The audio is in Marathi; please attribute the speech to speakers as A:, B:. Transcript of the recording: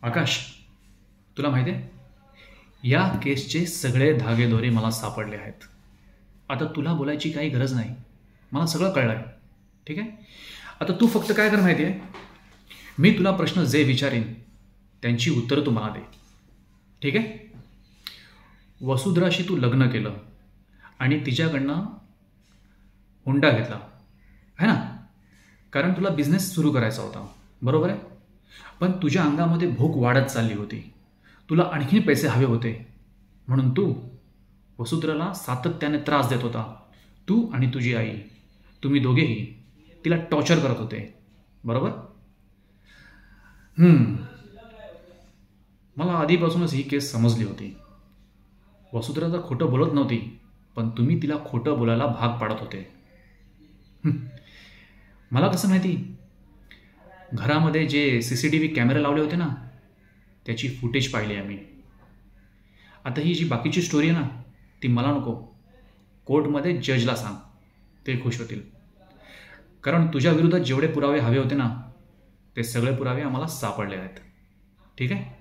A: आकाश, तुला माहिती आहे या केसचे सगळे धागेदोरे मला सापडले आहेत. आता तुला बोलायची काही गरज नाही, मला सगळं कळलं आहे. ठीक आहे. आता तू फक्त काय कर माहिती आहे, मी तुला प्रश्न जे विचारीन त्यांची उत्तरं तू मला दे. ठीक आहे. वसुधराशी तू लग्न केलं आणि तिच्याकडनं हुंडा घेतला है ना, कारण तुला बिझनेस सुरू करायचा होता, बरोबर आहे. पण तुझ्या अंगामध्ये भूक वाढत चालली होती, तुला आणखी पैसे हवे होते, म्हणून तू वसुधराला सातत्याने त्रास देत होता. तू आणि तुझी आई, तुम्ही दोघेही तिला टॉर्चर करत होते, बरोबर. मला आधीपासूनच ही केस समजली होती. वसुधरा तर खोटं बोलत नव्हती, पण तुम्ही तिला खोटं बोलायला भाग पाडत होते. मला कसं माहिती, घरामध्ये जे CCTV कॅमेरे लावले होते ना, त्याची फुटेज पाहिली आम्ही. आता ही जी बाकीची स्टोरी आहे ना, ती मला नको, कोर्टमध्ये जजला सांग, ते खुश होतील. कारण तुझ्या विरोधात जेवढे पुरावे हवे होते ना, ते सगळे पुरावे आम्हाला सापडले आहेत. ठीक आहे.